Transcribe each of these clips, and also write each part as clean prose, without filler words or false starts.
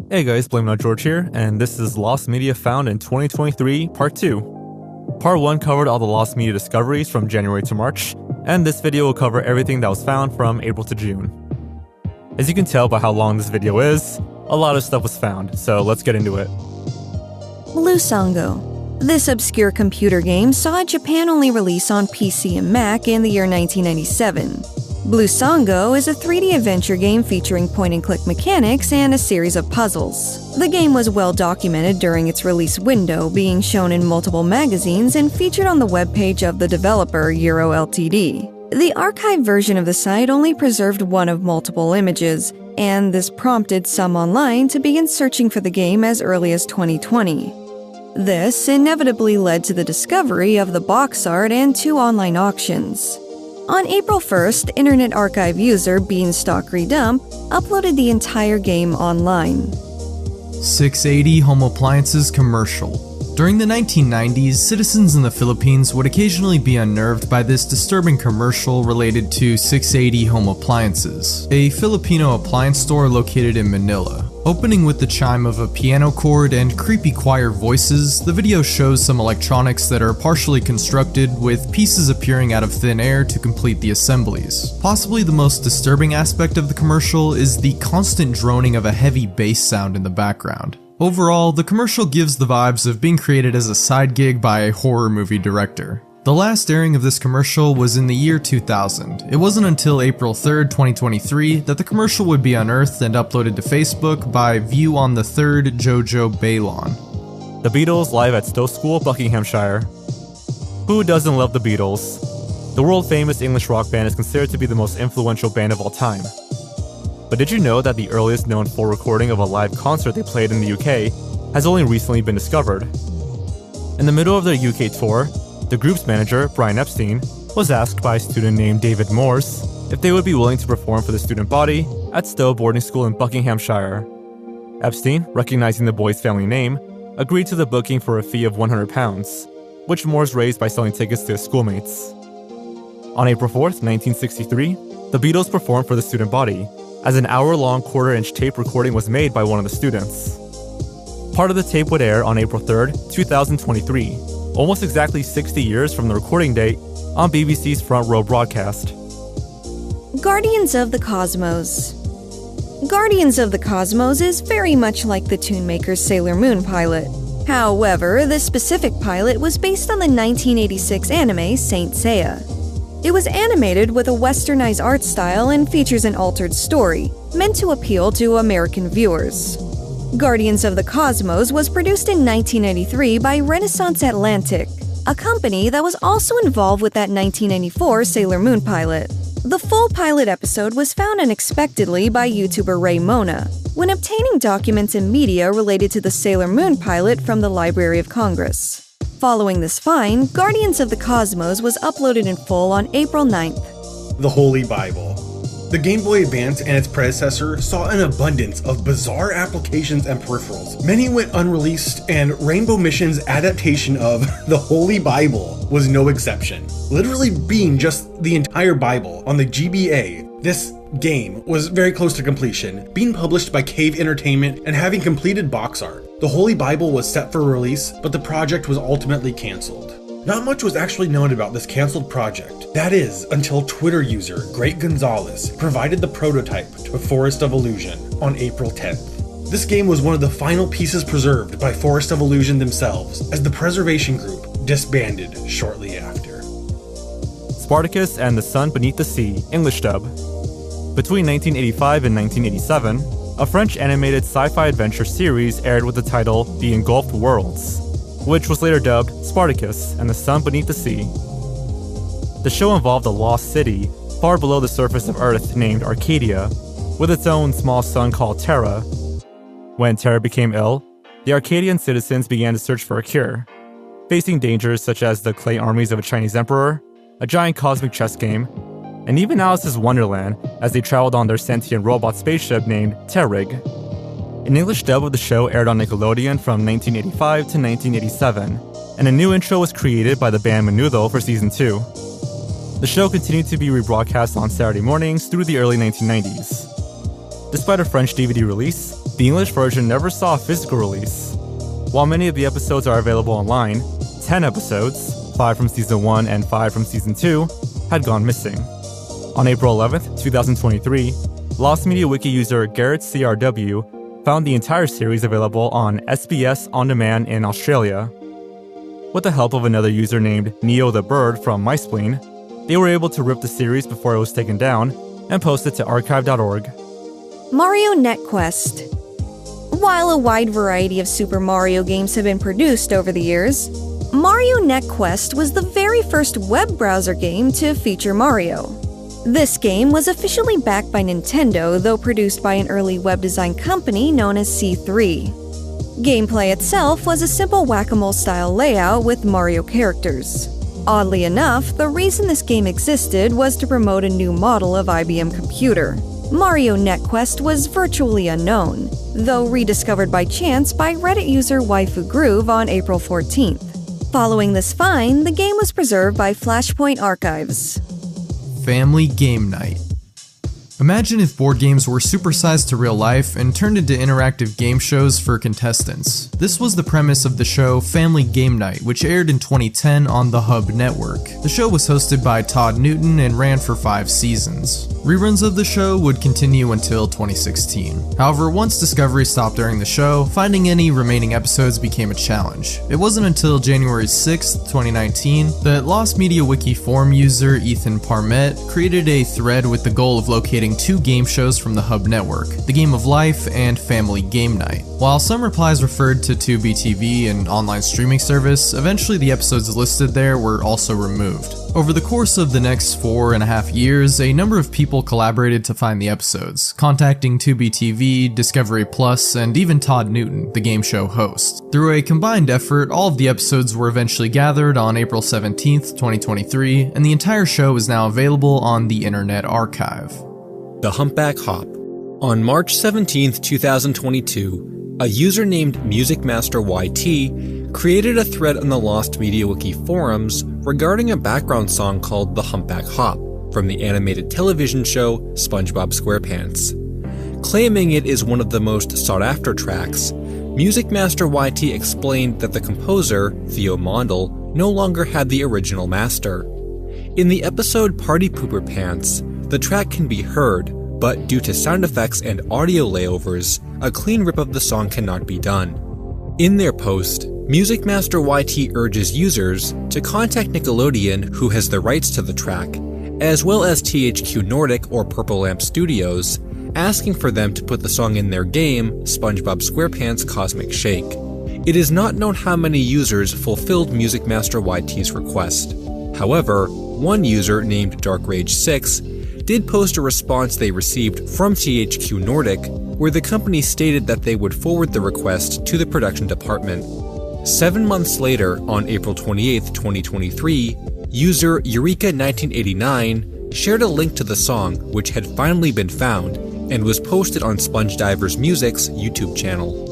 Hey guys, Blame It on George here, and this is Lost Media Found in 2023, Part 2. Part 1 covered all the Lost Media discoveries from January to March, and this video will cover everything that was found from April to June. As you can tell by how long this video is, a lot of stuff was found, so let's get into it. Blue Songo. This obscure computer game saw a Japan-only release on PC and Mac in the year 1997. Blue Songo is a 3D adventure game featuring point-and-click mechanics and a series of puzzles. The game was well documented during its release window, being shown in multiple magazines and featured on the webpage of the developer Euro Ltd. The archived version of the site only preserved one of multiple images, and this prompted some online to begin searching for the game as early as 2020. This inevitably led to the discovery of the box art and 2 online auctions. On April 1st, Internet Archive user Beanstalk Redump uploaded the entire game online. 680 Home Appliances Commercial. During the 1990s, citizens in the Philippines would occasionally be unnerved by this disturbing commercial related to 680 Home Appliances, a Filipino appliance store located in Manila. Opening with the chime of a piano chord and creepy choir voices, the video shows some electronics that are partially constructed, with pieces appearing out of thin air to complete the assemblies. Possibly the most disturbing aspect of the commercial is the constant droning of a heavy bass sound in the background. Overall, the commercial gives the vibes of being created as a side gig by a horror movie director. The last airing of this commercial was in the year 2000. It wasn't until April 3rd, 2023 that the commercial would be unearthed and uploaded to Facebook by View on the 3rd Jojo Baylon. The Beatles live at Stowe School, Buckinghamshire. Who doesn't love the Beatles? The world-famous English rock band is considered to be the most influential band of all time. But did you know that the earliest known full recording of a live concert they played in the UK has only recently been discovered? In the middle of their UK tour, the group's manager, Brian Epstein, was asked by a student named David Morse if they would be willing to perform for the student body at Stowe Boarding School in Buckinghamshire. Epstein, recognizing the boy's family name, agreed to the booking for a fee of £100, which Morse raised by selling tickets to his schoolmates. On April 4th, 1963, the Beatles performed for the student body, as an hour-long quarter-inch tape recording was made by one of the students. Part of the tape would air on April 3rd, 2023, almost exactly 60 years from the recording date, on BBC's Front Row broadcast. Guardians of the Cosmos. Guardians of the Cosmos is very much like the Toonmaker's Sailor Moon pilot. However, this specific pilot was based on the 1986 anime Saint Seiya. It was animated with a westernized art style and features an altered story, meant to appeal to American viewers. Guardians of the Cosmos was produced in 1993 by Renaissance Atlantic, a company that was also involved with that 1994 Sailor Moon pilot. The full pilot episode was found unexpectedly by YouTuber Ray Mona when obtaining documents and media related to the Sailor Moon pilot from the Library of Congress. Following this find, Guardians of the Cosmos was uploaded in full on April 9th. The Holy Bible. The Game Boy Advance and its predecessor saw an abundance of bizarre applications and peripherals. Many went unreleased, and Rainbow Mission's adaptation of The Holy Bible was no exception. Literally being just the entire Bible on the GBA, this game was very close to completion, being published by Cave Entertainment and having completed box art. The Holy Bible was set for release, but the project was ultimately cancelled. Not much was actually known about this cancelled project. That is, until Twitter user Great Gonzalez provided the prototype to Forest of Illusion on April 10th. This game was one of the final pieces preserved by Forest of Illusion themselves, as the preservation group disbanded shortly after. Spartacus and the Sun Beneath the Sea, English dub. Between 1985 and 1987, a French animated sci-fi adventure series aired with the title The Engulfed Worlds, which was later dubbed Spartacus and the Sun Beneath the Sea. The show involved a lost city far below the surface of Earth named Arcadia, with its own small sun called Terra. When Terra became ill, the Arcadian citizens began to search for a cure, facing dangers such as the clay armies of a Chinese emperor, a giant cosmic chess game, and even Alice's Wonderland as they traveled on their sentient robot spaceship named Terrig. An English dub of the show aired on Nickelodeon from 1985 to 1987, and a new intro was created by the band Menudo for Season 2. The show continued to be rebroadcast on Saturday mornings through the early 1990s. Despite a French DVD release, The English version never saw a physical release. While many of the episodes are available online, 10 episodes, 5 from Season 1 and 5 from Season 2, had gone missing. On April 11th, 2023, Lost Media Wiki user Garrett CRW found the entire series available on SBS On Demand in Australia. With the help of another user named Neo the Bird from MySpleen, they were able to rip the series before it was taken down and post it to archive.org. Mario NetQuest. While a wide variety of Super Mario games have been produced over the years, Mario NetQuest was the very first web browser game to feature Mario. This game was officially backed by Nintendo, though produced by an early web design company known as C3. Gameplay itself was a simple whack-a-mole style layout with Mario characters. Oddly enough, the reason this game existed was to promote a new model of IBM computer. Mario NetQuest was virtually unknown, though rediscovered by chance by Reddit user Waifu Groove on April 14th. Following this find, the game was preserved by Flashpoint Archives. Family Game Night. Imagine if board games were supersized to real life and turned into interactive game shows for contestants. This was the premise of the show Family Game Night, which aired in 2010 on the Hub Network. The show was hosted by Todd Newton and ran for 5 seasons. Reruns of the show would continue until 2016. However, once Discovery stopped airing the show, finding any remaining episodes became a challenge. It wasn't until January 6, 2019, that Lost Media Wiki forum user Ethan Parmet created a thread with the goal of locating 2 game shows from the Hub Network, The Game of Life and Family Game Night. While some replies referred to Tubi TV, an online streaming service, eventually the episodes listed there were also removed. Over the course of the next 4.5 years, a number of people collaborated to find the episodes, contacting Tubi TV, Discovery Plus, and even Todd Newton, the game show host. Through a combined effort, all of the episodes were eventually gathered on April 17th, 2023, and the entire show is now available on the Internet Archive. The Humpback Hop. On March 17, 2022, a user named MusicMasterYT created a thread on the Lost Media Wiki forums regarding a background song called The Humpback Hop from the animated television show SpongeBob SquarePants. Claiming it is one of the most sought-after tracks, MusicMasterYT explained that the composer, Theo Mondel, no longer had the original master. In the episode Party Pooper Pants, the track can be heard, but due to sound effects and audio layovers, a clean rip of the song cannot be done. In their post, MusicMasterYT urges users to contact Nickelodeon, who has the rights to the track, as well as THQ Nordic or Purple Lamp Studios, asking for them to put the song in their game, SpongeBob SquarePants Cosmic Shake. It is not known how many users fulfilled MusicMasterYT's request. However, one user named DarkRage6 did post a response they received from THQ Nordic, where the company stated that they would forward the request to the production department. 7 months later, on April 28, 2023, user Eureka1989 shared a link to the song, which had finally been found, and was posted on Sponge Divers Music's YouTube channel.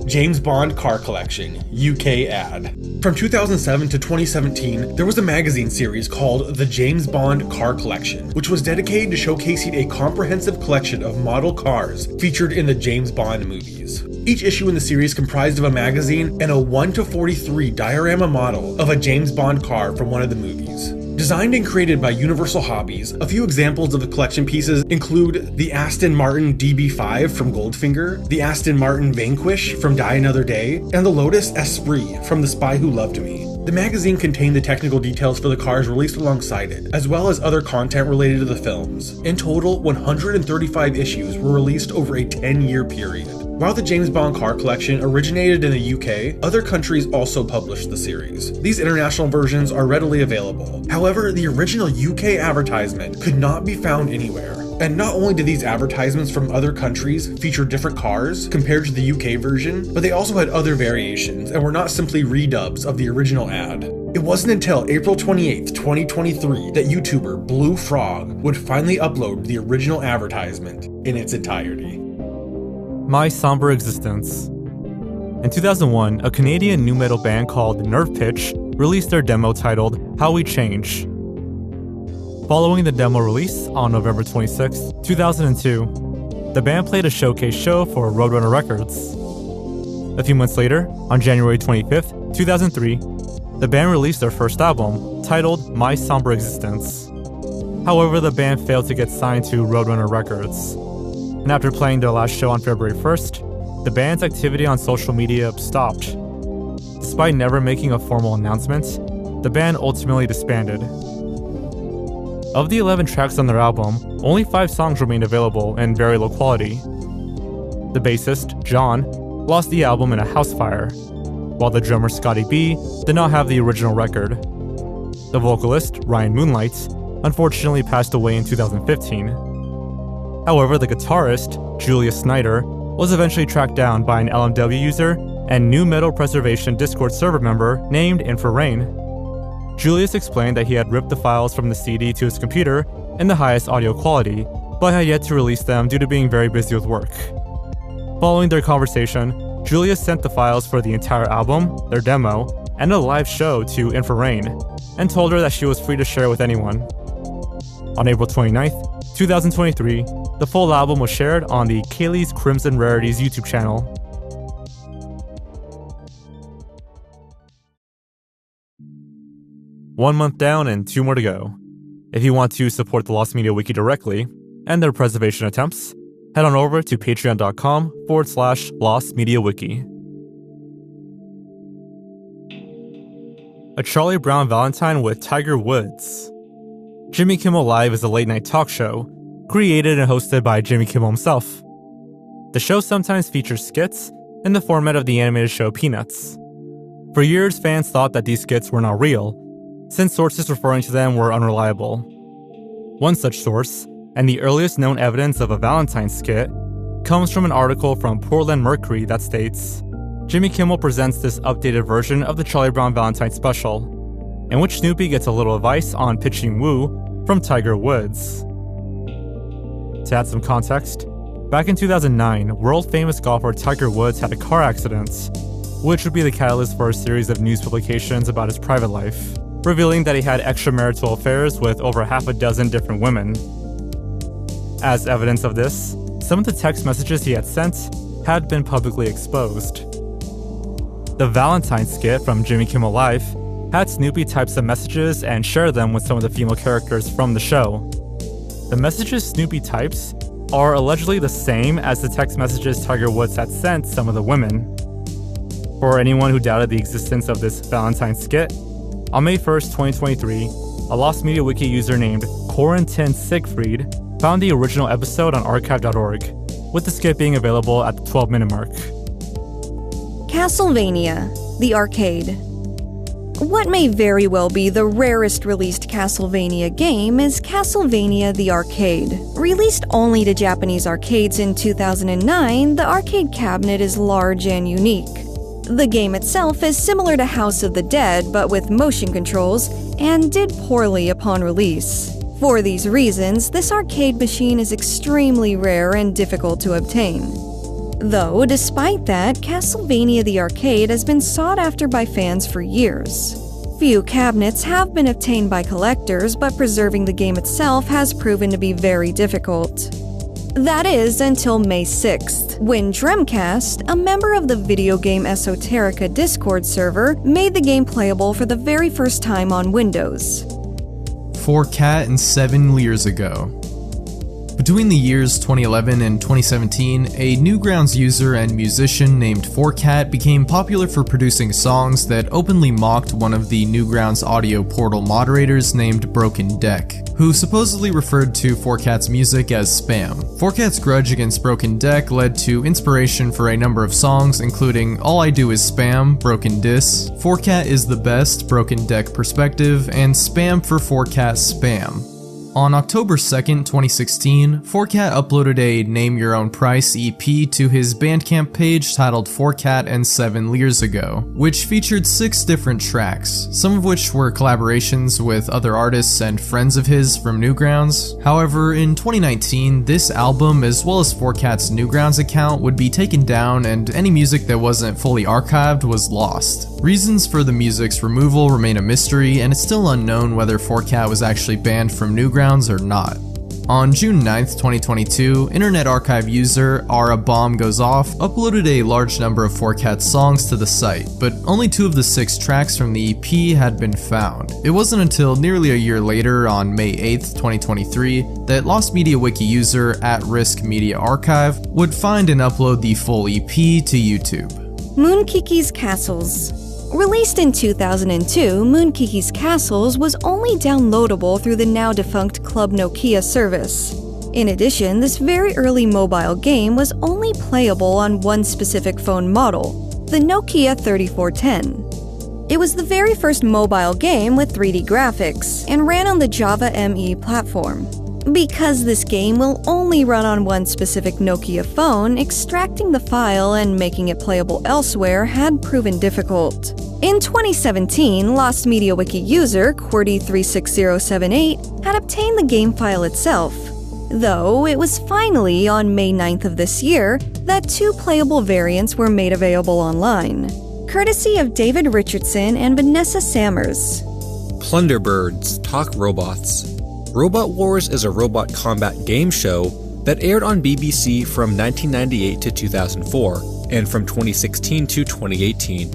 James Bond Car Collection, UK ad. From 2007 to 2017, there was a magazine series called The James Bond Car Collection, which was dedicated to showcasing a comprehensive collection of model cars featured in the James Bond movies. Each issue in the series comprised of a magazine and a 1:43 diorama model of a James Bond car from one of the movies. Designed and created by Universal Hobbies, a few examples of the collection pieces include the Aston Martin DB5 from Goldfinger, the Aston Martin Vanquish from Die Another Day, and the Lotus Esprit from The Spy Who Loved Me. The magazine contained the technical details for the cars released alongside it, as well as other content related to the films. In total, 135 issues were released over a 10-year period. While the James Bond Car Collection originated in the UK, other countries also published the series. These international versions are readily available. However, the original UK advertisement could not be found anywhere. And not only did these advertisements from other countries feature different cars compared to the UK version, but they also had other variations and were not simply redubs of the original ad. It wasn't until April 28, 2023 that YouTuber Blue Frog would finally upload the original advertisement in its entirety. My Somber Existence. In 2001, a Canadian nu metal band called Nerve Pitch released their demo titled How We Change. Following the demo release on November 26, 2002, the band played a showcase show for Roadrunner Records. A few months later, on January 25th, 2003, the band released their first album, titled My Somber Existence. However, the band failed to get signed to Roadrunner Records. And after playing their last show on February 1st, the band's activity on social media stopped. Despite never making a formal announcement, the band ultimately disbanded. Of the 11 tracks on their album, only 5 songs remained available and very low quality. The bassist, John, lost the album in a house fire, while the drummer Scotty B did not have the original record. The vocalist, Ryan Moonlight, unfortunately passed away in 2015. However, the guitarist, Julius Snyder, was eventually tracked down by an LMW user and nu metal preservation Discord server member named Infrarain. Julius explained that he had ripped the files from the CD to his computer in the highest audio quality, but had yet to release them due to being very busy with work. Following their conversation, Julius sent the files for the entire album, their demo, and a live show to Infrarain, and told her that she was free to share with anyone. On April 29th, 2023, the full album was shared on the Kaylee's Crimson Rarities YouTube channel. One month down and 2 more to go. If you want to support the Lost Media Wiki directly and their preservation attempts, head on over to patreon.com/lostmediawiki. A Charlie Brown Valentine with Tiger Woods. Jimmy Kimmel Live is a late-night talk show created and hosted by Jimmy Kimmel himself. The show sometimes features skits in the format of the animated show Peanuts. For years, fans thought that these skits were not real, since sources referring to them were unreliable. One such source, and the earliest known evidence of a Valentine skit, comes from an article from Portland Mercury that states, Jimmy Kimmel presents this updated version of the Charlie Brown Valentine special, in which Snoopy gets a little advice on pitching woo from Tiger Woods. To add some context, back in 2009, world-famous golfer Tiger Woods had a car accident, which would be the catalyst for a series of news publications about his private life, revealing that he had extramarital affairs with over half a dozen different women. As evidence of this, some of the text messages he had sent had been publicly exposed. The Valentine skit from Jimmy Kimmel Live had Snoopy type some messages and share them with some of the female characters from the show. The messages Snoopy types are allegedly the same as the text messages Tiger Woods had sent some of the women. For anyone who doubted the existence of this Valentine skit, on May 1st, 2023, a Lost Media Wiki user named Corentin Siegfried found the original episode on archive.org, with the skit being available at the 12-minute mark. Castlevania, the arcade. What may very well be the rarest released Castlevania game is Castlevania the Arcade. Released only to Japanese arcades in 2009, the arcade cabinet is large and unique. The game itself is similar to House of the Dead but with motion controls, and did poorly upon release. For these reasons, this arcade machine is extremely rare and difficult to obtain. Though, despite that, Castlevania the Arcade has been sought after by fans for years. Few cabinets have been obtained by collectors, but preserving the game itself has proven to be very difficult. That is, until May 6th, when Dremcast, a member of the video game Esoterica Discord server, made the game playable for the very first time on Windows. 4Cat and 7 years ago. Between the years 2011 and 2017, a Newgrounds user and musician named 4Cat became popular for producing songs that openly mocked one of the Newgrounds audio portal moderators named Broken Deck, who supposedly referred to 4Cat's music as spam. 4Cat's grudge against Broken Deck led to inspiration for a number of songs, including All I Do Is Spam, Broken Dis, 4Cat Is the Best, Broken Deck Perspective, and Spam for 4Cat Spam. On October 2nd, 2016, 4Cat uploaded a Name Your Own Price EP to his Bandcamp page titled 4Cat and 7 Years Ago, which featured 6 different tracks, some of which were collaborations with other artists and friends of his from Newgrounds. However, in 2019, this album, as well as 4Cat's Newgrounds account, would be taken down and any music that wasn't fully archived was lost. Reasons for the music's removal remain a mystery, and it's still unknown whether 4Cat was actually banned from Newgrounds or not. On June 9th, 2022, Internet Archive user Ara Bomb Goes Off uploaded a large number of 4Cat songs to the site, but only 2 of the 6 tracks from the EP had been found. It wasn't until nearly a year later, on May 8th, 2023, that Lost Media Wiki user @Risk Media Archive would find and upload the full EP to YouTube. Moonkiki's Castles. Released in 2002, Moonkiki's Castles was only downloadable through the now-defunct Club Nokia service. In addition, this very early mobile game was only playable on one specific phone model, the Nokia 3410. It was the very first mobile game with 3D graphics, and ran on the Java ME platform. Because this game will only run on one specific Nokia phone, extracting the file and making it playable elsewhere had proven difficult. In 2017, Lost Media Wiki user QWERTY36078 had obtained the game file itself, though it was finally on May 9th of this year that 2 playable variants were made available online, courtesy of David Richardson and Vanessa Sammers. Plunderbirds Talk Robots. Robot Wars is a robot combat game show that aired on BBC from 1998 to 2004, and from 2016 to 2018.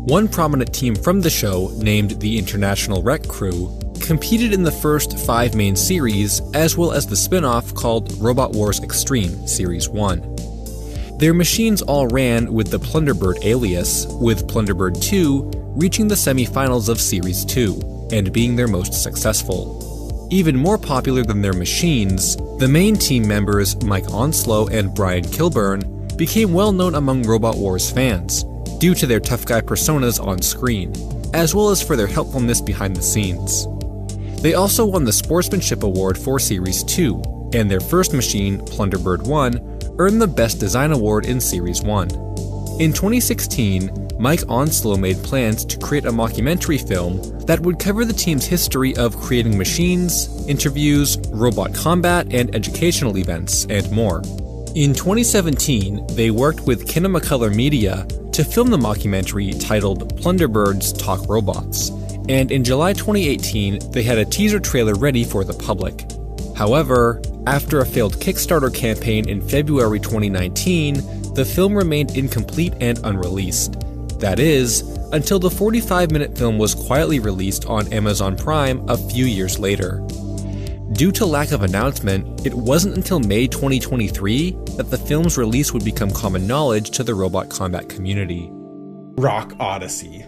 One prominent team from the show, named the International Rec Crew, competed in the first 5 main series, as well as the spin-off called Robot Wars Extreme Series 1. Their machines all ran with the Plunderbird alias, with Plunderbird 2 reaching the semi-finals of Series 2, and being their most successful. Even more popular than their machines, the main team members Mike Onslow and Brian Kilburn became well known among Robot Wars fans, due to their tough guy personas on screen, as well as for their helpfulness behind the scenes. They also won the Sportsmanship Award for Series 2, and their first machine, Plunderbird 1, earned the Best Design Award in Series 1. In 2016, Mike Onslow made plans to create a mockumentary film that would cover the team's history of creating machines, interviews, robot combat, and educational events, and more. In 2017, they worked with Kinemacolor Media to film the mockumentary titled Plunderbirds Talk Robots, and in July 2018, they had a teaser trailer ready for the public. However, after a failed Kickstarter campaign in February 2019, the film remained incomplete and unreleased. That is, until the 45-minute film was quietly released on Amazon Prime a few years later. Due to lack of announcement, it wasn't until May 2023 that the film's release would become common knowledge to the robot combat community. Rock Odyssey.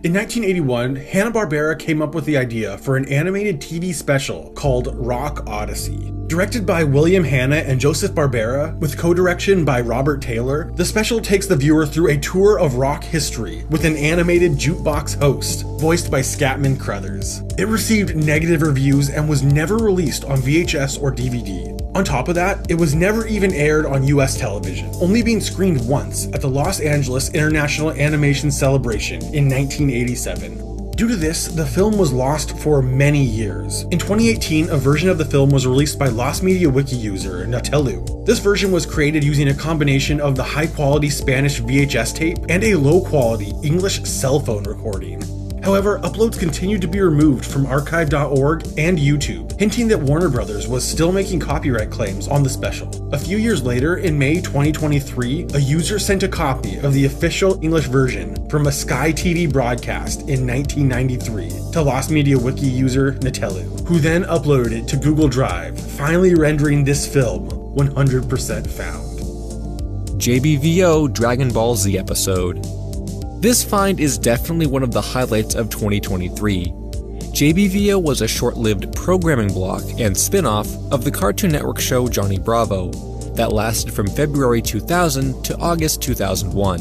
In 1981, Hanna-Barbera came up with the idea for an animated TV special called Rock Odyssey. Directed by William Hanna and Joseph Barbera, with co-direction by Robert Taylor, the special takes the viewer through a tour of rock history with an animated jukebox host, voiced by Scatman Crothers. It received negative reviews and was never released on VHS or DVD. On top of that, it was never even aired on US television, only being screened once at the Los Angeles International Animation Celebration in 1987. Due to this, the film was lost for many years. In 2018, a version of the film was released by Lost Media Wiki user Natelu. This version was created using a combination of the high-quality Spanish VHS tape and a low-quality English cell phone recording. However, uploads continued to be removed from archive.org and YouTube, hinting that Warner Bros. Was still making copyright claims on the special. A few years later, in May 2023, a user sent a copy of the official English version from a Sky TV broadcast in 1993 to Lost Media Wiki user Natelu, who then uploaded it to Google Drive, finally rendering this film 100% found. JBVO Dragon Ball Z episode. This find is definitely one of the highlights of 2023. JBVO was a short-lived programming block and spin-off of the Cartoon Network show Johnny Bravo that lasted from February 2000 to August 2001.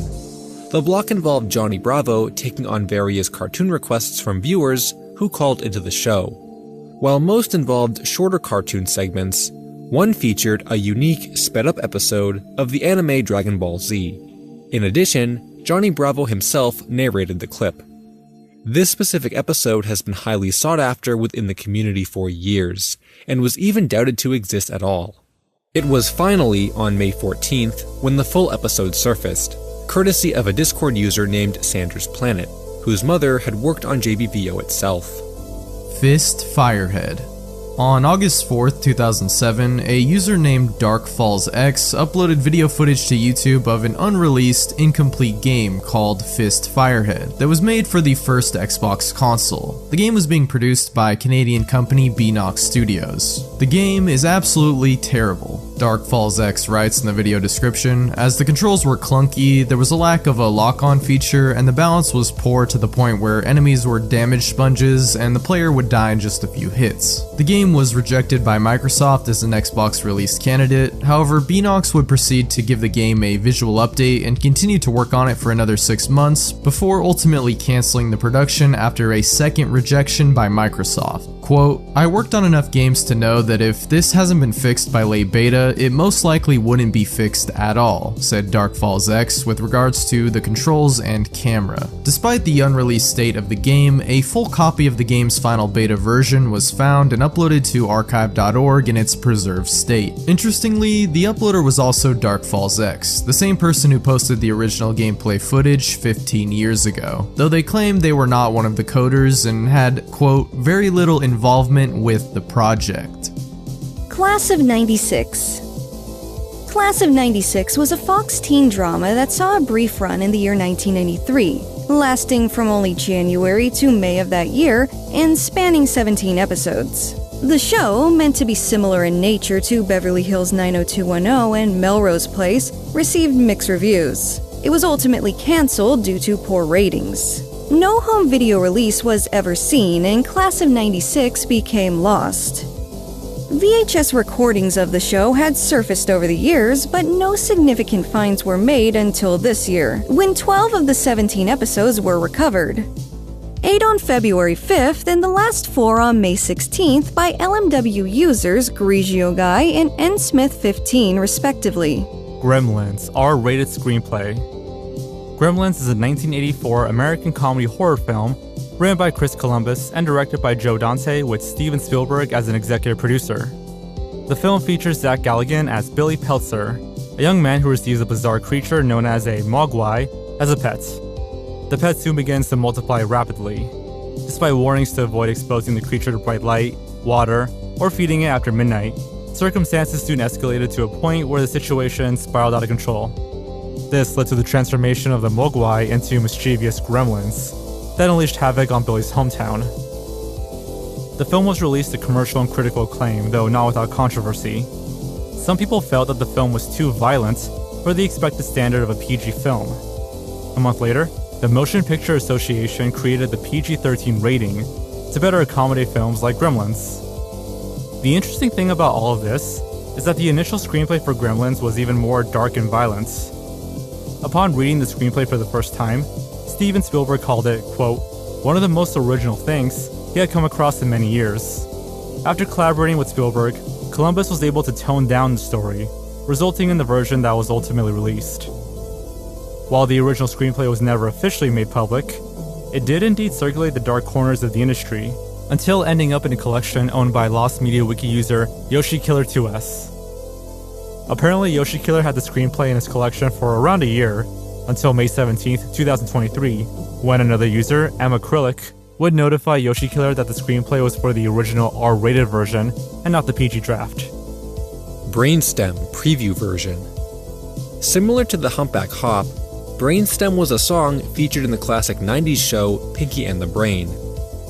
The block involved Johnny Bravo taking on various cartoon requests from viewers who called into the show. While most involved shorter cartoon segments, one featured a unique sped-up episode of the anime Dragon Ball Z. In addition, Johnny Bravo himself narrated the clip. This specific episode has been highly sought after within the community for years, and was even doubted to exist at all. It was finally on May 14th when the full episode surfaced, courtesy of a Discord user named Sandra's Planet, whose mother had worked on JBVO itself. Fist Firehead. On August 4th, 2007, a user named DarkFallsX uploaded video footage to YouTube of an unreleased, incomplete game called Fist Firehead that was made for the first Xbox console. The game was being produced by Canadian company Beenox Studios. The game is absolutely terrible. DarkFallsX writes in the video description, as the controls were clunky, there was a lack of a lock-on feature, and the balance was poor to the point where enemies were damage sponges and the player would die in just a few hits. The game was rejected by Microsoft as an Xbox release candidate, however Beenox would proceed to give the game a visual update and continue to work on it for another 6 months, before ultimately canceling the production after a second rejection by Microsoft. Quote, "I worked on enough games to know that if this hasn't been fixed by late beta, it most likely wouldn't be fixed at all," said DarkFallsX with regards to the controls and camera. Despite the unreleased state of the game, a full copy of the game's final beta version was found and uploaded to archive.org in its preserved state. Interestingly, the uploader was also DarkFallsX, the same person who posted the original gameplay footage 15 years ago, though they claimed they were not one of the coders and had, quote, very little involvement with the project. Class of 96. Class of 96 was a Fox teen drama that saw a brief run in the year 1993, lasting from only January to May of that year and spanning 17 episodes. The show, meant to be similar in nature to Beverly Hills 90210 and Melrose Place, received mixed reviews. It was ultimately cancelled due to poor ratings. No home video release was ever seen, and Class of 96 became lost. VHS recordings of the show had surfaced over the years, but no significant finds were made until this year, when 12 of the 17 episodes were recovered. 8 on February 5th and the last 4 on May 16th by LMW users Grigio Guy and nsmith15 respectively. Gremlins, R-rated screenplay. Gremlins is a 1984 American comedy horror film written by Chris Columbus and directed by Joe Dante with Steven Spielberg as an executive producer. The film features Zach Galligan as Billy Peltzer, a young man who receives a bizarre creature known as a mogwai as a pet. The pet soon begins to multiply rapidly. Despite warnings to avoid exposing the creature to bright light, water, or feeding it after midnight, circumstances soon escalated to a point where the situation spiraled out of control. This led to the transformation of the mogwai into mischievous gremlins that unleashed havoc on Billy's hometown. The film was released to commercial and critical acclaim, though not without controversy. Some people felt that the film was too violent for the expected standard of a PG film. A month later, the Motion Picture Association created the PG-13 rating to better accommodate films like Gremlins. The interesting thing about all of this is that the initial screenplay for Gremlins was even more dark and violent. Upon reading the screenplay for the first time, Steven Spielberg called it, quote, one of the most original things he had come across in many years. After collaborating with Spielberg, Columbus was able to tone down the story, resulting in the version that was ultimately released. While the original screenplay was never officially made public, it did indeed circulate the dark corners of the industry, until ending up in a collection owned by Lost Media Wiki user YoshiKiller2s. Apparently, YoshiKiller had the screenplay in his collection for around a year, until May 17, 2023, when another user, Acrylic, would notify YoshiKiller that the screenplay was for the original R-rated version and not the PG draft. Brainstem preview version. Similar to the Humpback Hop, Brainstem was a song featured in the classic 90s show Pinky and the Brain.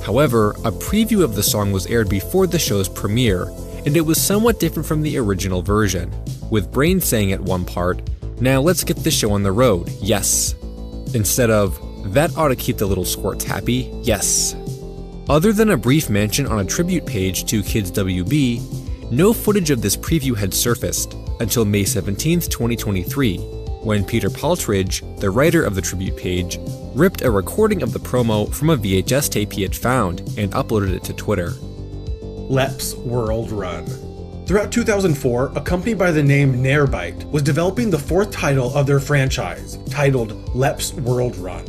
However, a preview of the song was aired before the show's premiere, and it was somewhat different from the original version, with Brain saying at one part, "Now let's get the show on the road, yes," instead of, "That ought to keep the little squirts happy, yes." Other than a brief mention on a tribute page to Kids WB, no footage of this preview had surfaced until May 17, 2023, when Peter Paltridge, the writer of the tribute page, ripped a recording of the promo from a VHS tape he had found and uploaded it to Twitter. Lep's World Run. Throughout 2004, a company by the name Nairbyte was developing the fourth title of their franchise, titled Lep's World Run.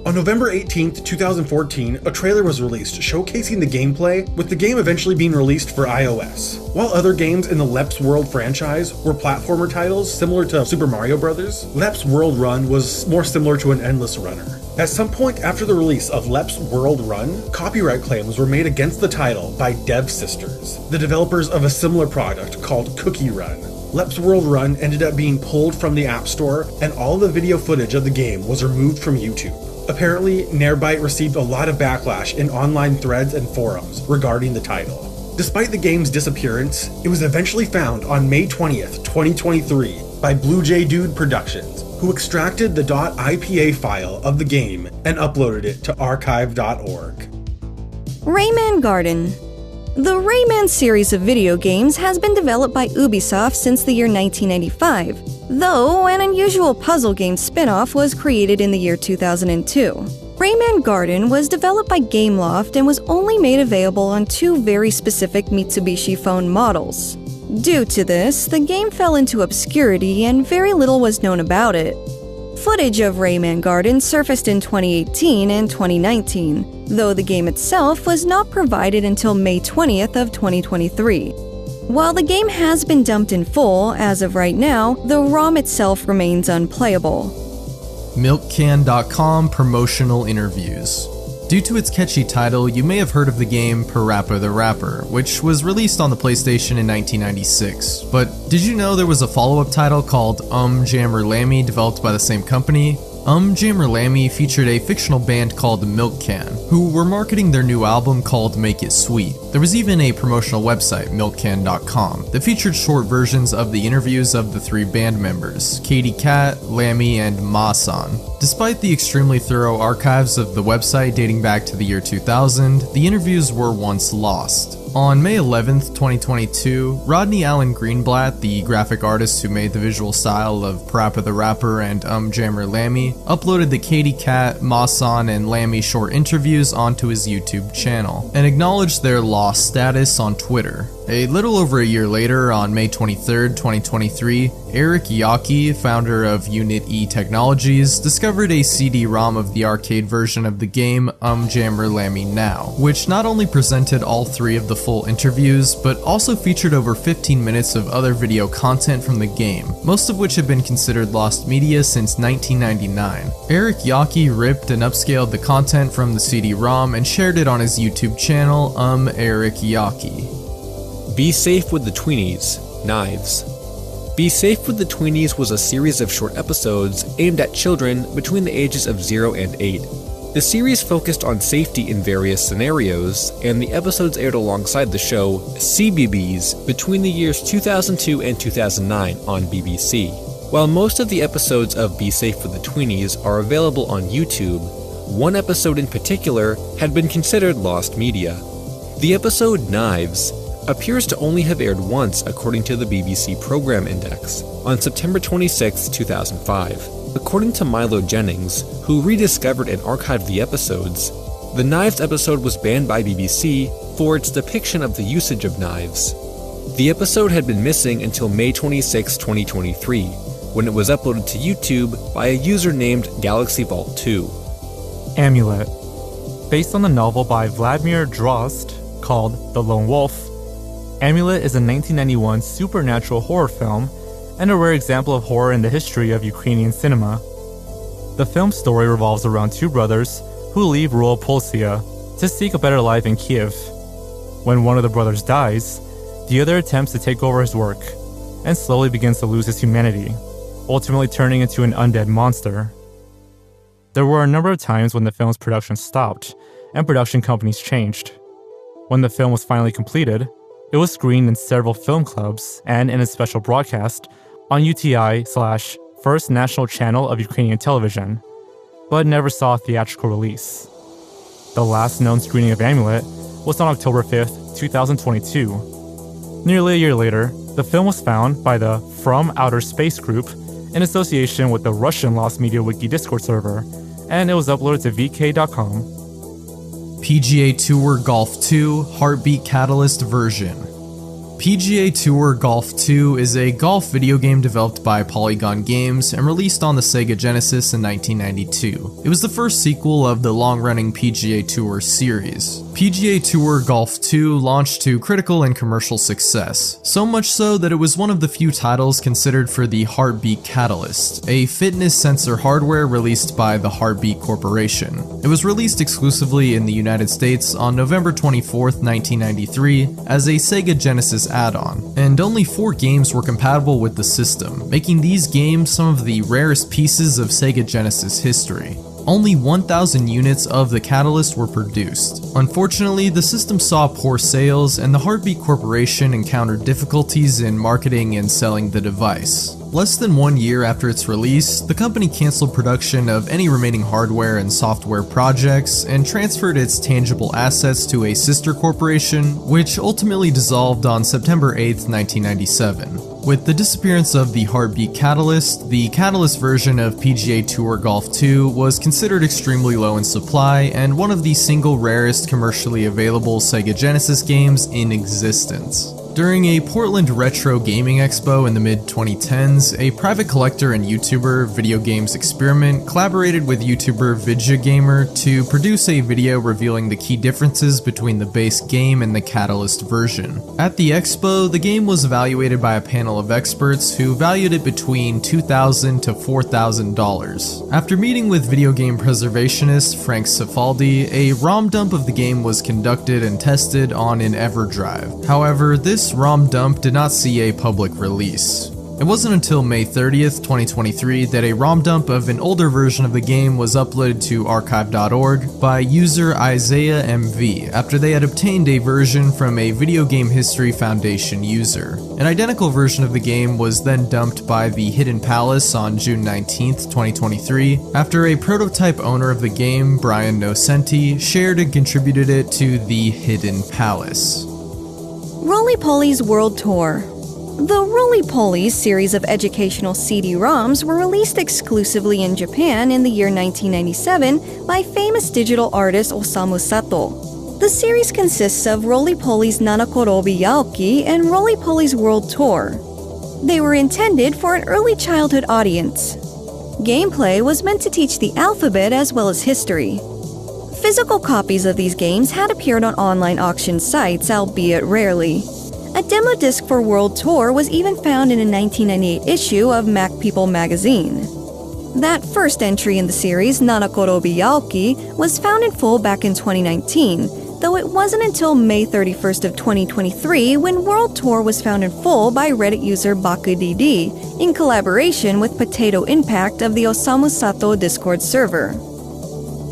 On November 18, 2014, a trailer was released showcasing the gameplay, with the game eventually being released for iOS. While other games in the Lep's World franchise were platformer titles similar to Super Mario Bros., Lep's World Run was more similar to an endless runner. At some point after the release of Lep's World Run, copyright claims were made against the title by Dev Sisters, the developers of a similar product called Cookie Run. Lep's World Run ended up being pulled from the App Store, and all the video footage of the game was removed from YouTube. Apparently, Nairbyte received a lot of backlash in online threads and forums regarding the title. Despite the game's disappearance, it was eventually found on May 20th, 2023 by Blue Jay Dude Productions, who extracted the .ipa file of the game and uploaded it to archive.org. Rayman Garden. The Rayman series of video games has been developed by Ubisoft since the year 1995, though an unusual puzzle game spin-off was created in the year 2002. Rayman Garden was developed by Gameloft and was only made available on 2 very specific Mitsubishi phone models. Due to this, the game fell into obscurity and very little was known about it. Footage of Rayman Garden surfaced in 2018 and 2019, though the game itself was not provided until May 20th of 2023. While the game has been dumped in full, as of right now, the ROM itself remains unplayable. Milkcan.com promotional interviews. Due to its catchy title, you may have heard of the game Parappa the Rapper, which was released on the PlayStation in 1996. But did you know there was a follow-up title called Jammer Lammy developed by the same company? Jammer Lammy featured a fictional band called Milk Can, who were marketing their new album called Make It Sweet. There was even a promotional website, milkcan.com, that featured short versions of the interviews of the 3 band members, Katie Cat, Lammy, and Ma-san. Despite the extremely thorough archives of the website dating back to the year 2000, the interviews were once lost. On May 11th, 2022, Rodney Allen Greenblatt, the graphic artist who made the visual style of Parappa the Rapper and Jammer Lammy, uploaded the Katie Cat, Ma-san, and Lammy short interviews onto his YouTube channel, and acknowledged their lost status on Twitter. A little over a year later, on May 23rd, 2023, Eric Yaki, founder of Unit E Technologies, discovered a CD-ROM of the arcade version of the game Jammer Lammy Now, which not only presented all 3 of the full interviews, but also featured over 15 minutes of other video content from the game, most of which have been considered lost media since 1999. Eric Yaki ripped and upscaled the content from the CD-ROM and shared it on his YouTube channel, Eric Yaki. Be Safe with the Tweenies, Knives. Be Safe with the Tweenies was a series of short episodes aimed at children between the ages of 0 and 8. The series focused on safety in various scenarios, and the episodes aired alongside the show CBeebies between the years 2002 and 2009 on BBC. While most of the episodes of Be Safe with the Tweenies are available on YouTube, one episode in particular had been considered lost media. The episode Knives appears to only have aired once according to the BBC Program Index, on September 26, 2005. According to Milo Jennings, who rediscovered and archived the episodes, the Knives episode was banned by BBC for its depiction of the usage of knives. The episode had been missing until May 26, 2023, when it was uploaded to YouTube by a user named Galaxy Vault 2. Amulet. Based on the novel by Vladimir Drost called The Lone Wolf, Amulet is a 1991 supernatural horror film and a rare example of horror in the history of Ukrainian cinema. The film's story revolves around 2 brothers who leave rural Polska to seek a better life in Kiev. When one of the brothers dies, the other attempts to take over his work and slowly begins to lose his humanity, ultimately turning into an undead monster. There were a number of times when the film's production stopped and production companies changed. When the film was finally completed, it was screened in several film clubs and in a special broadcast on UTI/First National Channel of Ukrainian Television, but never saw a theatrical release. The last known screening of Amulet was on October 5th, 2022. Nearly a year later, the film was found by the From Outer Space group in association with the Russian Lost Media Wiki Discord server, and it was uploaded to vk.com. PGA Tour Golf 2 Heartbeat Catalyst version. PGA Tour Golf 2 is a golf video game developed by Polygon Games and released on the Sega Genesis in 1992. It was the first sequel of the long-running PGA Tour series. PGA Tour Golf 2 launched to critical and commercial success, so much so that it was one of the few titles considered for the Heartbeat Catalyst, a fitness sensor hardware released by the Heartbeat Corporation. It was released exclusively in the United States on November 24, 1993, as a Sega Genesis add-on, and only 4 games were compatible with the system, making these games some of the rarest pieces of Sega Genesis history. Only 1,000 units of the Catalyst were produced. Unfortunately, the system saw poor sales, and the Heartbeat Corporation encountered difficulties in marketing and selling the device. Less than 1 year after its release, the company canceled production of any remaining hardware and software projects and transferred its tangible assets to a sister corporation, which ultimately dissolved on September 8, 1997. With the disappearance of the Heartbeat Catalyst, the Catalyst version of PGA Tour Golf 2 was considered extremely low in supply and one of the single rarest commercially available Sega Genesis games in existence. During a Portland Retro Gaming Expo in the mid-2010s, a private collector and YouTuber, Video Games Experiment, collaborated with YouTuber VidjaGamer to produce a video revealing the key differences between the base game and the Catalyst version. At the expo, the game was evaluated by a panel of experts who valued it between $2,000 to $4,000. After meeting with video game preservationist Frank Cifaldi, a ROM dump of the game was conducted and tested on an EverDrive. However, this ROM dump did not see a public release. It wasn't until May 30th, 2023 that a ROM dump of an older version of the game was uploaded to archive.org by user Isaiah MV after they had obtained a version from a Video Game History Foundation user. An identical version of the game was then dumped by the Hidden Palace on June 19th, 2023 after a prototype owner of the game, Brian Nocenti, shared and contributed it to the Hidden Palace. Roly-Poly's World Tour. The Roly-Poly series of educational CD-ROMs were released exclusively in Japan in the year 1997 by famous digital artist Osamu Sato. The series consists of Roly-Poly's Nanakorobi Yaoki and Roly-Poly's World Tour. They were intended for an early childhood audience. Gameplay was meant to teach the alphabet as well as history. Physical copies of these games had appeared on online auction sites, albeit rarely. A demo disc for World Tour was even found in a 1998 issue of Mac People magazine. That first entry in the series, Nanakorobi Yaoki, was found in full back in 2019, though it wasn't until May 31st of 2023 when World Tour was found in full by Reddit user BakuDD in collaboration with Potato Impact of the Osamu Sato Discord server.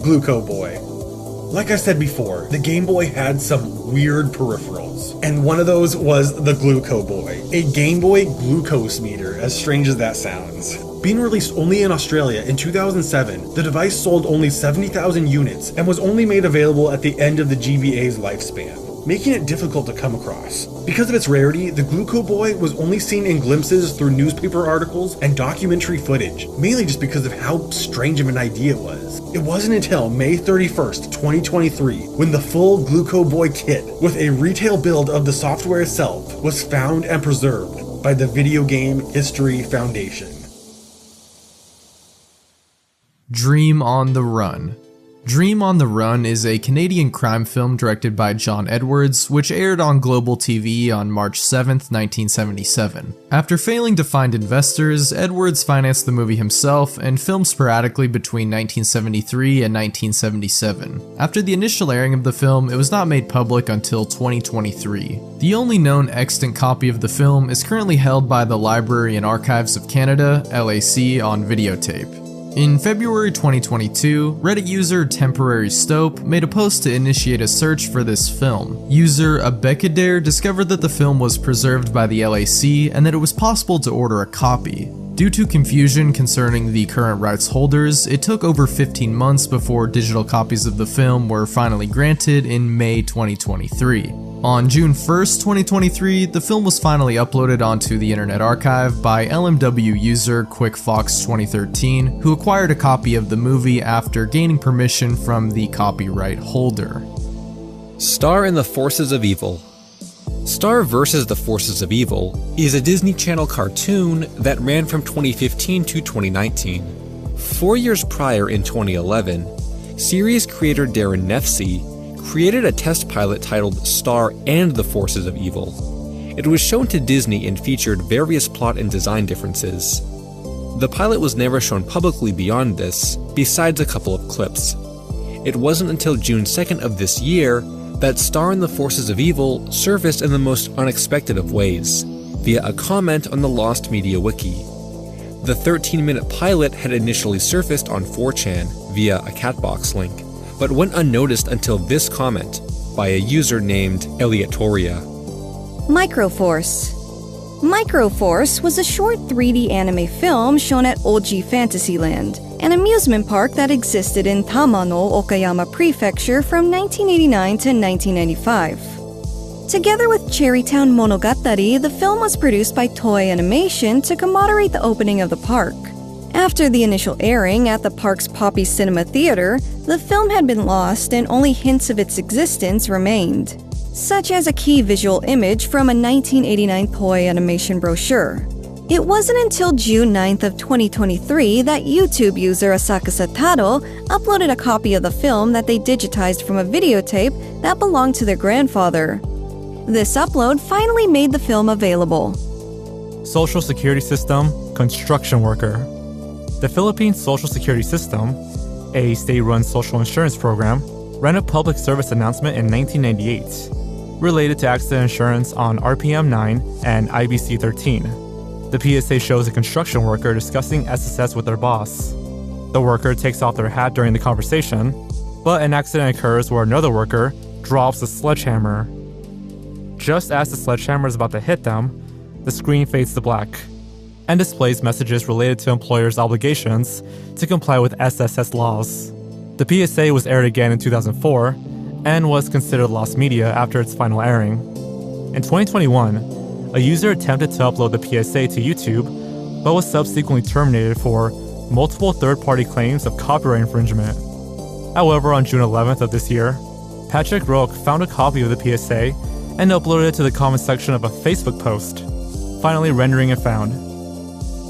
Gluco Boy. Like I said before, the Game Boy had some weird peripherals, and one of those was the Gluco Boy, a Game Boy glucose meter, as strange as that sounds. Being released only in Australia in 2007, the device sold only 70,000 units and was only made available at the end of the GBA's lifespan, making it difficult to come across. Because of its rarity, the Gluco Boy was only seen in glimpses through newspaper articles and documentary footage, mainly just because of how strange of an idea it was. It wasn't until May 31st, 2023, when the full Gluco Boy kit, with a retail build of the software itself, was found and preserved by the Video Game History Foundation. Dream on the Run. Dream on the Run is a Canadian crime film directed by John Edwards, which aired on Global TV on March 7, 1977. After failing to find investors, Edwards financed the movie himself and filmed sporadically between 1973 and 1977. After the initial airing of the film, it was not made public until 2023. The only known extant copy of the film is currently held by the Library and Archives of Canada, LAC, on videotape. In February 2022, Reddit user Temporary Stope made a post to initiate a search for this film. User Abekadare discovered that the film was preserved by the LAC and that it was possible to order a copy. Due to confusion concerning the current rights holders, it took over 15 months before digital copies of the film were finally granted in May 2023. On June 1st, 2023, the film was finally uploaded onto the Internet Archive by LMW user QuickFox2013, who acquired a copy of the movie after gaining permission from the copyright holder. Star in the Forces of Evil. Star vs. the Forces of Evil is a Disney Channel cartoon that ran from 2015 to 2019. 4 years prior, in 2011, series creator Darren Nefsey created a test pilot titled Star and the Forces of Evil. It was shown to Disney and featured various plot and design differences. The pilot was never shown publicly beyond this, besides a couple of clips. It wasn't until June 2nd of this year that Star and the Forces of Evil surfaced in the most unexpected of ways, via a comment on the Lost Media Wiki. The 13-minute pilot had initially surfaced on 4chan via a Catbox link, but went unnoticed until this comment by a user named Eliatoria. Microforce. Microforce was a short 3D anime film shown at Oji Fantasyland, an amusement park that existed in Tamano, Okayama Prefecture from 1989 to 1995. Together with Cherrytown Monogatari, the film was produced by Toei Animation to commemorate the opening of the park. After the initial airing at the park's Poppy Cinema Theater, the film had been lost and only hints of its existence remained, such as a key visual image from a 1989 Toei Animation brochure. It wasn't until June 9th of 2023 that YouTube user Asakasa Taro uploaded a copy of the film that they digitized from a videotape that belonged to their grandfather. This upload finally made the film available. Social Security System, construction worker. The Philippines Social Security System, a state-run social insurance program, ran a public service announcement in 1998 related to accident insurance on RPM 9 and IBC 13. The PSA shows a construction worker discussing SSS with their boss. The worker takes off their hat during the conversation, but an accident occurs where another worker drops a sledgehammer. Just as the sledgehammer is about to hit them, the screen fades to black and displays messages related to employers' obligations to comply with SSS laws. The PSA was aired again in 2004 and was considered lost media after its final airing. In 2021, a user attempted to upload the PSA to YouTube, but was subsequently terminated for multiple third-party claims of copyright infringement. However, on June 11th of this year, Patrick Roque found a copy of the PSA and uploaded it to the comment section of a Facebook post, finally rendering it found.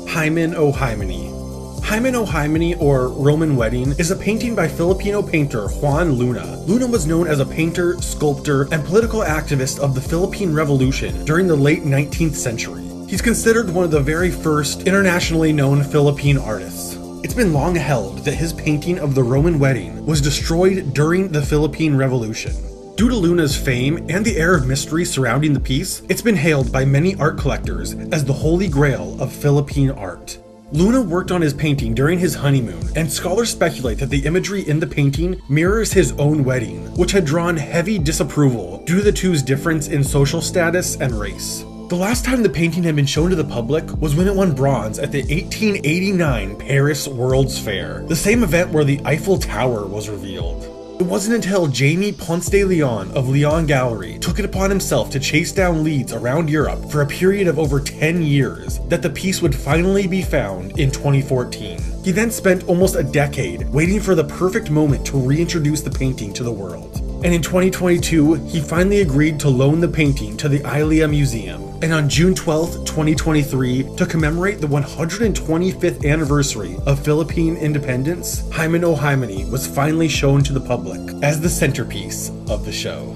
Hymen o Hymeni. Hymen o Hymeni, or Roman Wedding, is a painting by Filipino painter Juan Luna. Luna was known as a painter, sculptor, and political activist of the Philippine Revolution during the late 19th century. He's considered one of the very first internationally known Philippine artists. It's been long held that his painting of the Roman Wedding was destroyed during the Philippine Revolution. Due to Luna's fame and the air of mystery surrounding the piece, it's been hailed by many art collectors as the holy grail of Philippine art. Luna worked on his painting during his honeymoon, and scholars speculate that the imagery in the painting mirrors his own wedding, which had drawn heavy disapproval due to the two's difference in social status and race. The last time the painting had been shown to the public was when it won bronze at the 1889 Paris World's Fair, the same event where the Eiffel Tower was revealed. It wasn't until Jamie Ponce de Leon of Leon Gallery took it upon himself to chase down leads around Europe for a period of over 10 years that the piece would finally be found in 2014. He then spent almost a decade waiting for the perfect moment to reintroduce the painting to the world. And in 2022, he finally agreed to loan the painting to the Ilia Museum. And on June 12, 2023, to commemorate the 125th anniversary of Philippine independence, Hymen o Hymeni was finally shown to the public as the centerpiece of the show.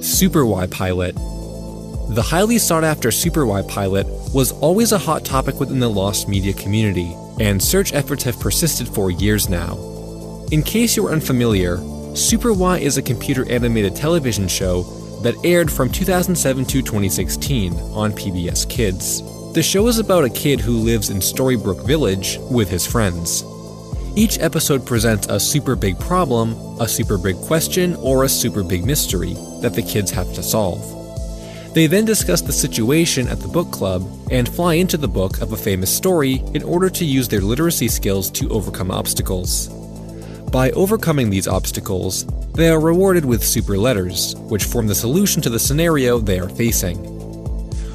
Super Y pilot. The highly sought-after Super Y pilot was always a hot topic within the lost media community, and search efforts have persisted for years now. In case you were unfamiliar, Super Y is a computer-animated television show that aired from 2007 to 2016 on PBS Kids. The show is about a kid who lives in Storybrooke Village with his friends. Each episode presents a super big problem, a super big question, or a super big mystery that the kids have to solve. They then discuss the situation at the book club and fly into the book of a famous story in order to use their literacy skills to overcome obstacles. By overcoming these obstacles, they are rewarded with super letters, which form the solution to the scenario they are facing.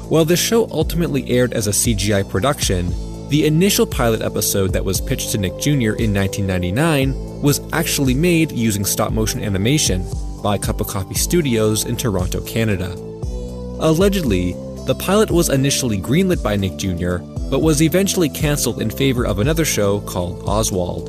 While the show ultimately aired as a CGI production, the initial pilot episode that was pitched to Nick Jr. in 1999 was actually made using stop-motion animation by Cup of Coffee Studios in Toronto, Canada. Allegedly, the pilot was initially greenlit by Nick Jr., but was eventually cancelled in favor of another show called Oswald.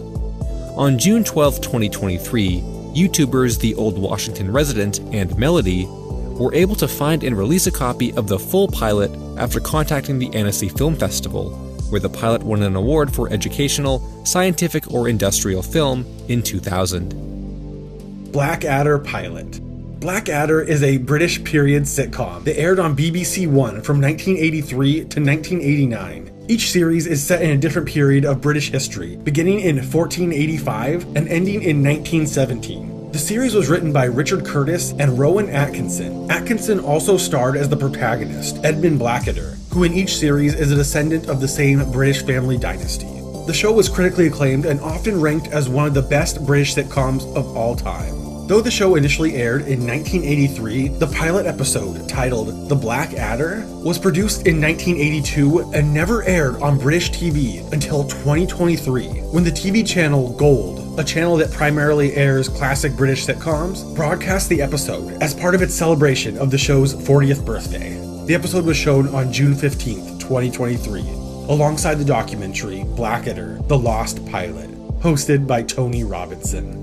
On June 12, 2023, YouTubers The Old Washington Resident and Melody were able to find and release a copy of the full pilot after contacting the Annecy Film Festival, where the pilot won an award for educational, scientific, or industrial film in 2000. Blackadder pilot. Blackadder is a British period sitcom that aired on BBC One from 1983 to 1989. Each series is set in a different period of British history, beginning in 1485 and ending in 1917. The series was written by Richard Curtis and Rowan Atkinson. Atkinson also starred as the protagonist, Edmund Blackadder, who in each series is a descendant of the same British family dynasty. The show was critically acclaimed and often ranked as one of the best British sitcoms of all time. Though the show initially aired in 1983, the pilot episode, titled The Black Adder, was produced in 1982 and never aired on British TV until 2023, when the TV channel Gold, a channel that primarily airs classic British sitcoms, broadcast the episode as part of its celebration of the show's 40th birthday. The episode was shown on June 15th, 2023, alongside the documentary Blackadder, The Lost Pilot, hosted by Tony Robinson.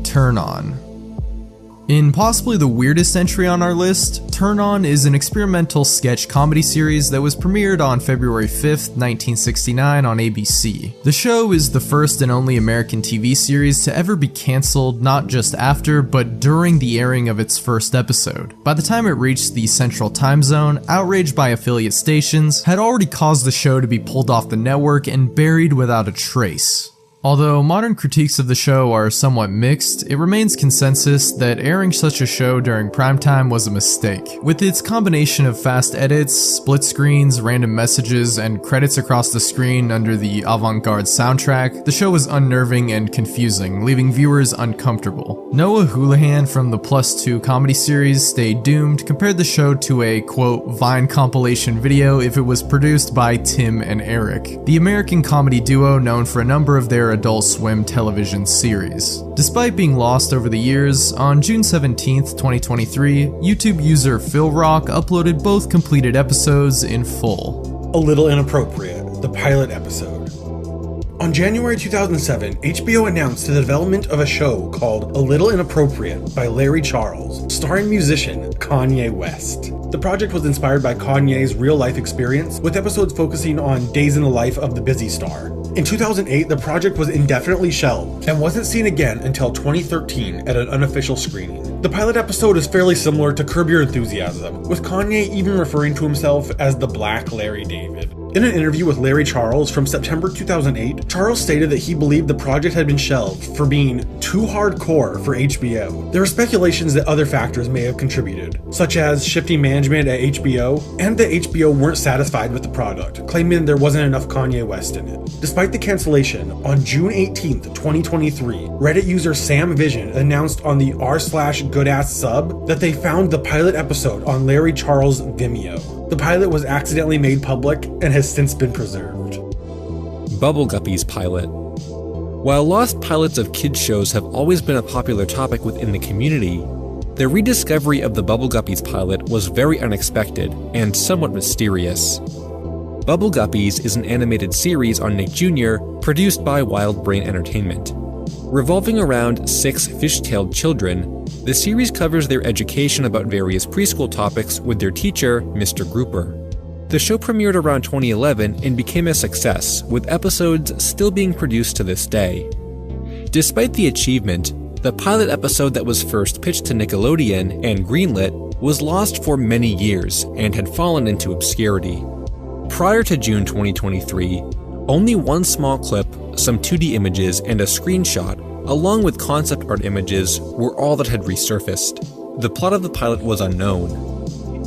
Turn On. In possibly the weirdest entry on our list, Turn On is an experimental sketch comedy series that was premiered on February 5th, 1969 on ABC. The show is the first and only American TV series to ever be cancelled not just after, but during the airing of its first episode. By the time it reached the Central Time Zone, outrage by affiliate stations had already caused the show to be pulled off the network and buried without a trace. Although modern critiques of the show are somewhat mixed, it remains consensus that airing such a show during primetime was a mistake. With its combination of fast edits, split screens, random messages, and credits across the screen under the avant-garde soundtrack, the show was unnerving and confusing, leaving viewers uncomfortable. Noah Houlihan from the Plus 2 comedy series Stay Doomed compared the show to a, quote, Vine compilation video if it was produced by Tim and Eric, the American comedy duo known for a number of their Adult Swim television series. Despite being lost over the years, on June 17th, 2023, YouTube user Phil Rock uploaded both completed episodes in full. A Little Inappropriate, the pilot episode. On January 2007, HBO announced the development of a show called A Little Inappropriate by Larry Charles, starring musician Kanye West. The project was inspired by Kanye's real-life experience, with episodes focusing on days in the life of the busy star. In 2008, the project was indefinitely shelved and wasn't seen again until 2013 at an unofficial screening. The pilot episode is fairly similar to Curb Your Enthusiasm, with Kanye even referring to himself as the Black Larry David. In an interview with Larry Charles from September 2008, Charles stated that he believed the project had been shelved for being too hardcore for HBO. There are speculations that other factors may have contributed, such as shifting management at HBO, and that HBO weren't satisfied with the product, claiming there wasn't enough Kanye West in it. Despite the cancellation, on June 18th, 2023, Reddit user Sam Vision announced on the r/goodass sub that they found the pilot episode on Larry Charles' Vimeo. The pilot was accidentally made public and has since been preserved. Bubble Guppies pilot. While lost pilots of kids shows have always been a popular topic within the community, the rediscovery of the Bubble Guppies pilot was very unexpected and somewhat mysterious. Bubble Guppies is an animated series on Nick Jr. produced by Wild Brain Entertainment. Revolving around 6 fish-tailed children, the series covers their education about various preschool topics with their teacher, Mr. Grouper. The show premiered around 2011 and became a success, with episodes still being produced to this day. Despite the achievement, the pilot episode that was first pitched to Nickelodeon and greenlit was lost for many years and had fallen into obscurity. Prior to June 2023, only one small clip, some 2D images, and a screenshot, along with concept art images, were all that had resurfaced. The plot of the pilot was unknown.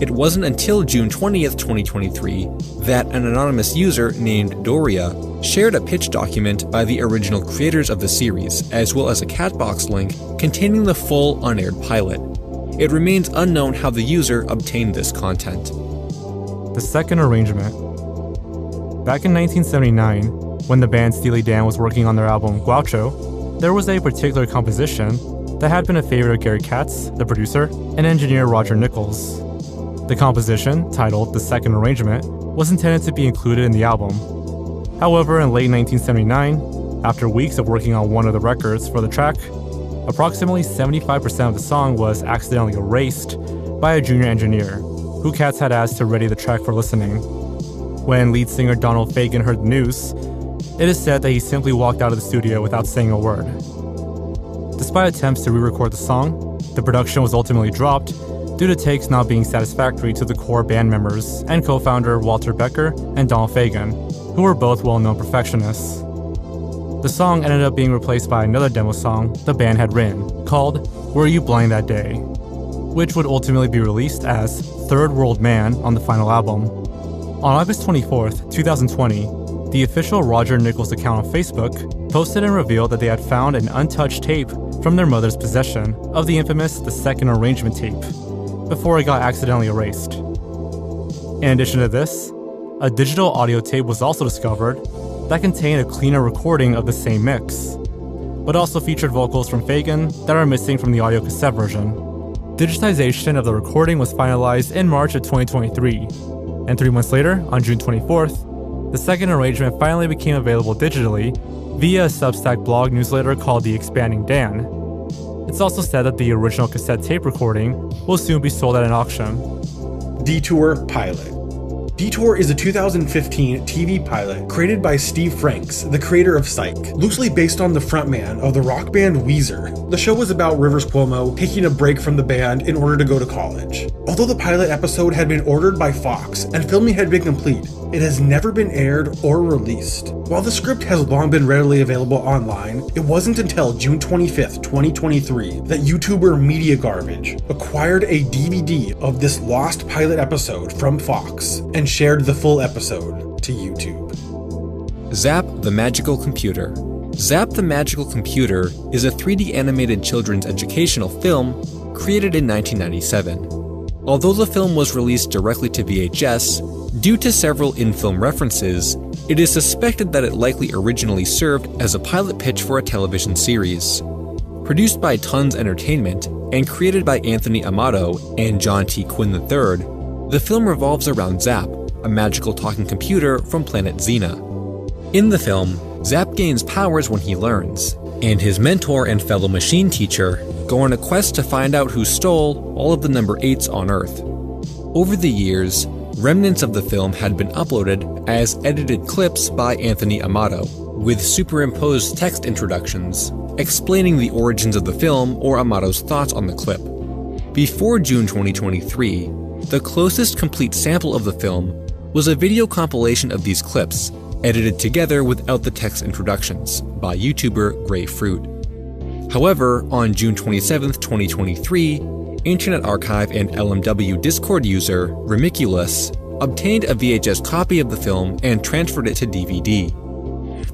It wasn't until June 20th, 2023, that an anonymous user named Doria shared a pitch document by the original creators of the series, as well as a Catbox link containing the full unaired pilot. It remains unknown how the user obtained this content. The second arrangement. Back in 1979, when the band Steely Dan was working on their album Groucho, there was a particular composition that had been a favorite of Gary Katz, the producer, and engineer Roger Nichols. The composition, titled The Second Arrangement, was intended to be included in the album. However, in late 1979, after weeks of working on one of the records for the track, approximately 75% of the song was accidentally erased by a junior engineer, who Katz had asked to ready the track for listening. When lead singer Donald Fagen heard the news, it is said that he simply walked out of the studio without saying a word. Despite attempts to re-record the song, the production was ultimately dropped due to takes not being satisfactory to the core band members and co-founder Walter Becker and Donald Fagen, who were both well-known perfectionists. The song ended up being replaced by another demo song the band had written, called Were You Blind That Day?, which would ultimately be released as Third World Man on the final album. On August 24th, 2020, the official Roger Nichols account on Facebook posted and revealed that they had found an untouched tape from their mother's possession of the infamous The Second Arrangement tape, before it got accidentally erased. In addition to this, a digital audio tape was also discovered that contained a cleaner recording of the same mix, but also featured vocals from Fagen that are missing from the audio cassette version. Digitization of the recording was finalized in March of 2023, and 3 months later, on June 24th, the second arrangement finally became available digitally via a Substack blog newsletter called The Expanding Dan. It's also said that the original cassette tape recording will soon be sold at an auction. Detour Pilot. Detour is a 2015 TV pilot created by Steve Franks, the creator of Psych, loosely based on the frontman of the rock band Weezer. The show was about Rivers Cuomo taking a break from the band in order to go to college. Although the pilot episode had been ordered by Fox and filming had been complete, it has never been aired or released. While the script has long been readily available online, it wasn't until June 25th, 2023 that YouTuber Media Garbage acquired a DVD of this lost pilot episode from Fox and shared the full episode to YouTube. Zap the Magical Computer. Zap the Magical Computer is a 3D animated children's educational film created in 1997. Although the film was released directly to VHS, due to several in-film references, it is suspected that it likely originally served as a pilot pitch for a television series. Produced by Tons Entertainment and created by Anthony Amato and John T. Quinn III, the film revolves around Zap, a magical talking computer from planet Xena. In the film, Zap gains powers when he learns, and his mentor and fellow machine teacher go on a quest to find out who stole all of the number 8s on Earth. Over the years, remnants of the film had been uploaded as edited clips by Anthony Amato, with superimposed text introductions explaining the origins of the film or Amato's thoughts on the clip. Before June 2023, the closest complete sample of the film was a video compilation of these clips, edited together without the text introductions, by YouTuber Grey Fruit. However, on June 27, 2023, Internet Archive and LMW Discord user Remiculous obtained a VHS copy of the film and transferred it to DVD.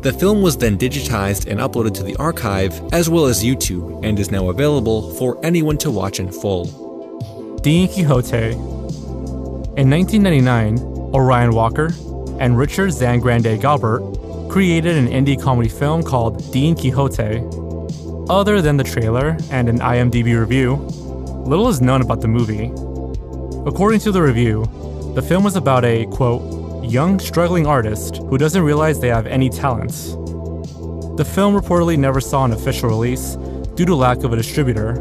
The film was then digitized and uploaded to the archive as well as YouTube and is now available for anyone to watch in full. Don Quixote. In 1999, Orion Walker and Richard Zangrande Galbert created an indie comedy film called Don Quixote. Other than the trailer and an IMDb review, little is known about the movie. According to the review, the film was about a, quote, young struggling artist who doesn't realize they have any talents. The film reportedly never saw an official release due to lack of a distributor.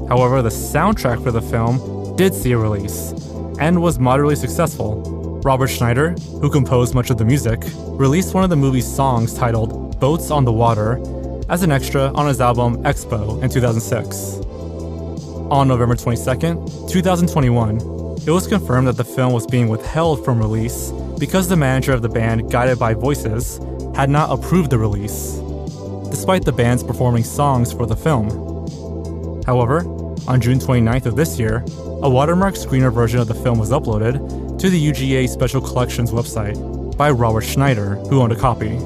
However, the soundtrack for the film did see a release and was moderately successful. Robert Schneider, who composed much of the music, released one of the movie's songs titled Boats on the Water as an extra on his album Expo in 2006. On November 22nd, 2021, it was confirmed that the film was being withheld from release because the manager of the band Guided by Voices had not approved the release, despite the band's performing songs for the film. However, on June 29th of this year, a watermark screener version of the film was uploaded to the UGA Special Collections website by Robert Schneider, who owned a copy.